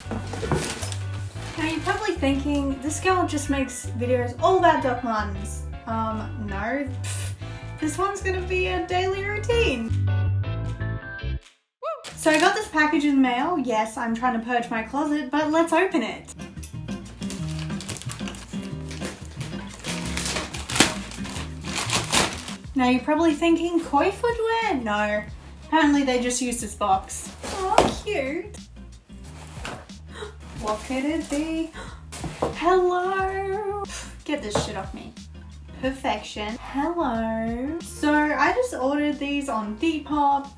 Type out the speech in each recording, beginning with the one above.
Now you're probably thinking, this girl just makes videos all about Doc Martens. No. This one's gonna be a daily routine. So I got this package in the mail. Yes, I'm trying to purge my closet, but let's open it. Now you're probably thinking, koi footwear? No. Apparently they just used this box. Oh, cute. What could it be? Hello. Get this shit off me. Perfection. Hello. So I just ordered these on Depop.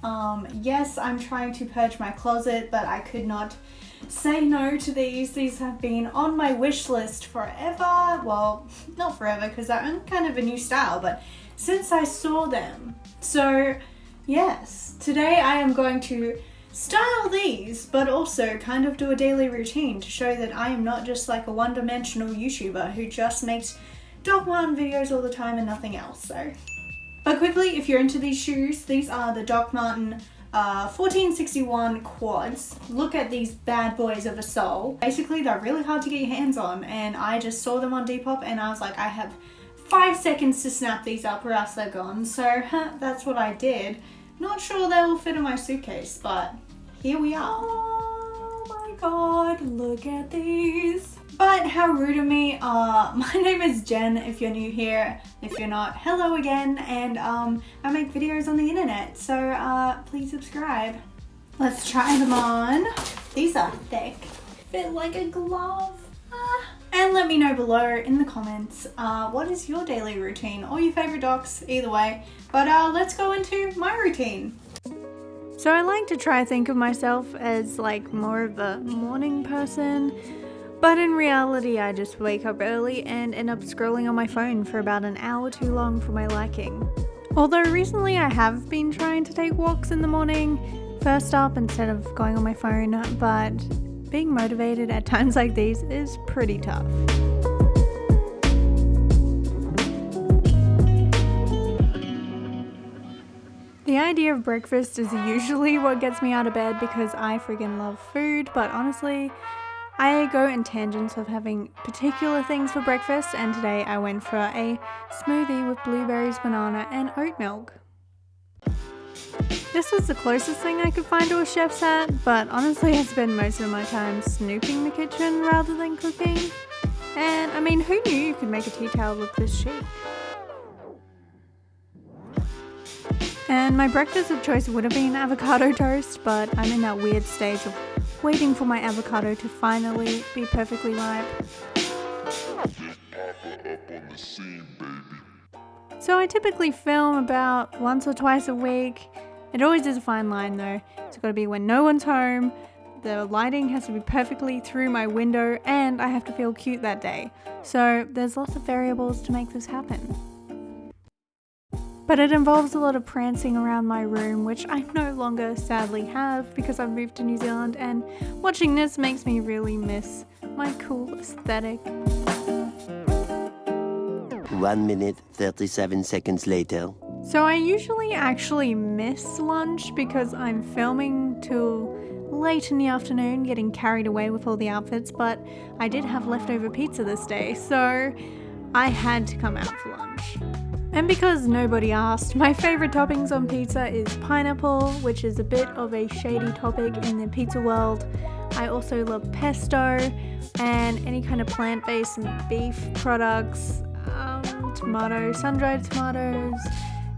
Yes, I'm trying to purge my closet, but I could not say no to these. These have been on my wish list forever. Well, not forever because they're kind of a new style, but since I saw them. So yes, today I am going to style these, but also kind of do a daily routine to show that I am not just like a one-dimensional YouTuber who just makes Doc Marten videos all the time and nothing else. So, but quickly, if you're into these shoes, these are the Doc Marten 1461 quads. Look at these bad boys of a sole. Basically, they're really hard to get your hands on, and I just saw them on Depop and I was like, I have 5 seconds to snap these up or else they're gone. So that's what I did. Not sure they will fit in my suitcase, but here we are. Oh my god, look at these. But how rude of me. My name is Jen if you're new here. If you're not, hello again. And I make videos on the internet, so please subscribe. Let's try them on. These are thick. Fit like a glove. And let me know below in the comments what is your daily routine or your favorite docs, either way. But let's go into my routine. So I like to try think of myself as like more of a morning person, but in reality I just wake up early and end up scrolling on my phone for about an hour too long for my liking. Although recently I have been trying to take walks in the morning, first up instead of going on my phone, but being motivated at times like these is pretty tough. The idea of breakfast is usually what gets me out of bed because I friggin' love food, but honestly, I go in tangents of having particular things for breakfast, and today I went for a smoothie with blueberries, banana, and oat milk. This was the closest thing I could find to a chef's hat, but honestly I spend most of my time snooping the kitchen rather than cooking. And I mean, who knew you could make a tea towel look this chic? And my breakfast of choice would have been avocado toast, but I'm in that weird stage of waiting for my avocado to finally be perfectly ripe. So I typically film about once or twice a week. It always is a fine line though. It's got to be when no one's home, the lighting has to be perfectly through my window, and I have to feel cute that day. So there's lots of variables to make this happen. But it involves a lot of prancing around my room, which I no longer sadly have because I've moved to New Zealand, and watching this makes me really miss my cool aesthetic. 1 minute, 37 seconds later. So I usually actually miss lunch because I'm filming till late in the afternoon, getting carried away with all the outfits, but I did have leftover pizza this day, so I had to come out for lunch. And because nobody asked, my favorite toppings on pizza is pineapple, which is a bit of a shady topic in the pizza world. I also love pesto and any kind of plant-based and beef products, tomato, sun-dried tomatoes,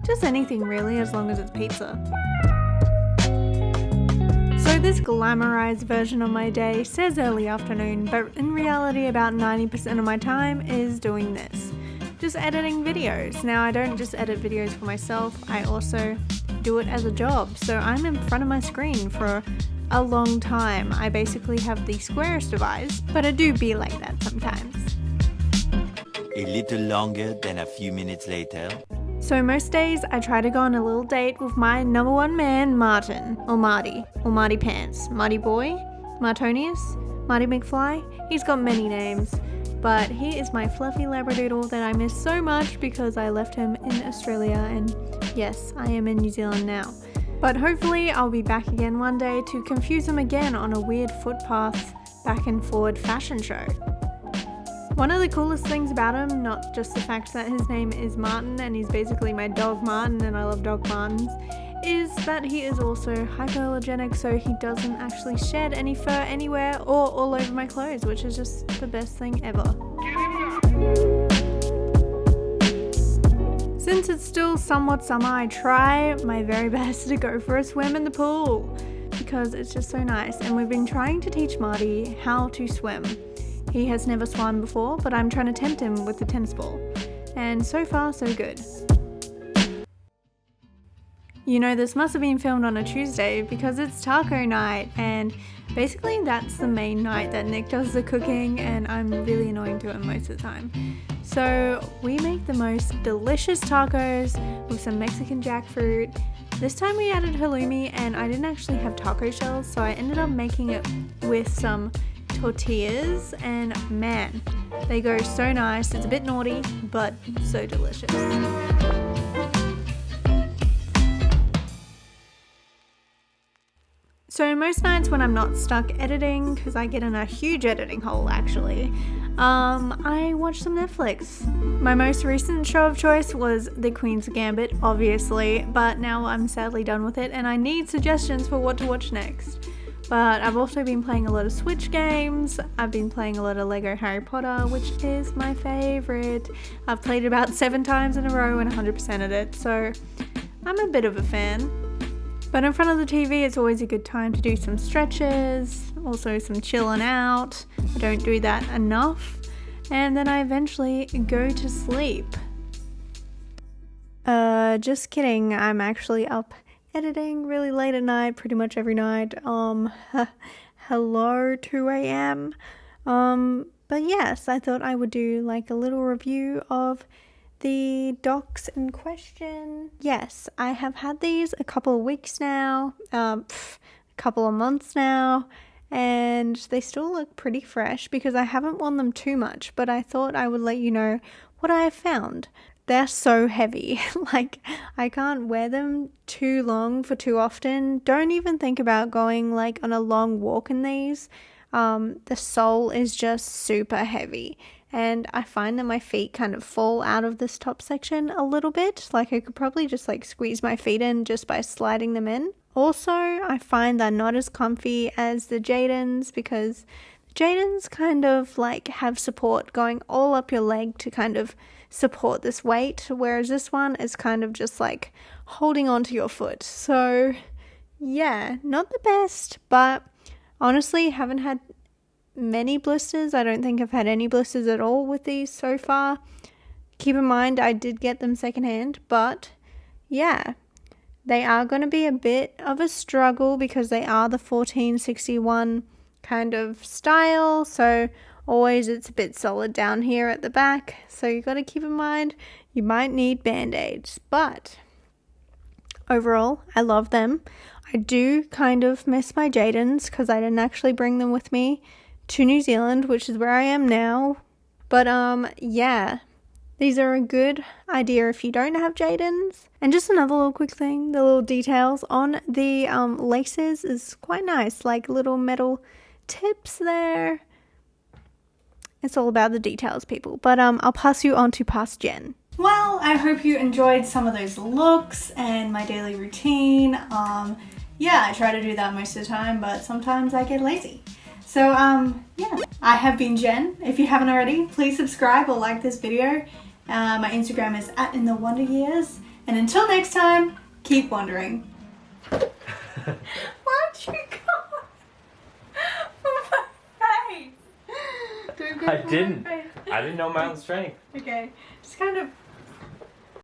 just anything really as long as it's pizza. So this glamorized version of my day says early afternoon, but in reality about 90% of my time is doing this. Just editing videos. Now I don't just edit videos for myself, I also do it as a job. So I'm in front of my screen for a long time. I basically have the squarest device, but I do be like that sometimes. A little longer than a few minutes later. So most days I try to go on a little date with my number one man, Martin, or Marty, or Marty Pants, Marty Boy, Martonius, Marty McFly. He's got many names. But he is my fluffy labradoodle that I miss so much because I left him in Australia, and yes, I am in New Zealand now. But hopefully I'll be back again one day to confuse him again on a weird footpath back and forward fashion show. One of the coolest things about him, not just the fact that his name is Martin and he's basically my dog Martin and I love dog Martins, is that he is also hypoallergenic, so he doesn't actually shed any fur anywhere or all over my clothes, which is just the best thing ever. Since it's still somewhat summer, I try my very best to go for a swim in the pool because it's just so nice, and we've been trying to teach Marty how to swim. He has never swum before, but I'm trying to tempt him with the tennis ball, and so far so good. You know, this must have been filmed on a Tuesday because it's taco night, and basically that's the main night that Nick does the cooking, and I'm really annoying to him most of the time. So we make the most delicious tacos with some Mexican jackfruit. This time we added halloumi, and I didn't actually have taco shells, so I ended up making it with some tortillas, and man, they go so nice. It's a bit naughty, but so delicious. So most nights when I'm not stuck editing, because I get in a huge editing hole actually, I watch some Netflix. My most recent show of choice was The Queen's Gambit, obviously, but now I'm sadly done with it and I need suggestions for what to watch next. But I've also been playing a lot of Switch games. I've been playing a lot of Lego Harry Potter, which is my favorite. I've played it about 7 times in a row and 100%ed it, so I'm a bit of a fan. But in front of the TV, it's always a good time to do some stretches, also some chilling out. I don't do that enough. And then I eventually go to sleep. Just kidding. I'm actually up editing really late at night, pretty much every night. Hello, 2 a.m. But yes, I thought I would do like a little review of the docs in question. Yes, I have had these a couple of weeks now, a couple of months now, and they still look pretty fresh because I haven't worn them too much, but I thought I would let you know what I have found. They're so heavy, like I can't wear them too long for too often. Don't even think about going like on a long walk in these. The sole is just super heavy. And I find that my feet kind of fall out of this top section a little bit. Like I could probably just like squeeze my feet in just by sliding them in. Also, I find they're not as comfy as the Jadens because the Jadens kind of like have support going all up your leg to kind of support this weight. Whereas this one is kind of just like holding onto your foot. So yeah, not the best, but honestly haven't had many blisters. I don't think I've had any blisters at all with these so far. Keep in mind I did get them secondhand, but yeah, they are going to be a bit of a struggle because they are the 1461 kind of style, so always it's a bit solid down here at the back, so you got to keep in mind you might need band-aids. But overall I love them. I do kind of miss my Jadens because I didn't actually bring them with me to New Zealand, which is where I am now. But yeah, these are a good idea if you don't have Jadens. And just another little quick thing, the little details on the laces is quite nice, like little metal tips there. It's all about the details, people. But I'll pass you on to Past Jen. Well, I hope you enjoyed some of those looks and my daily routine. Yeah, I try to do that most of the time, but sometimes I get lazy. So, yeah, I have been Jen. If you haven't already, please subscribe or like this video. My Instagram is @inthewonderyears. And until next time, keep wondering. Why'd you go for my face? I didn't know my own strength. Okay, just kind of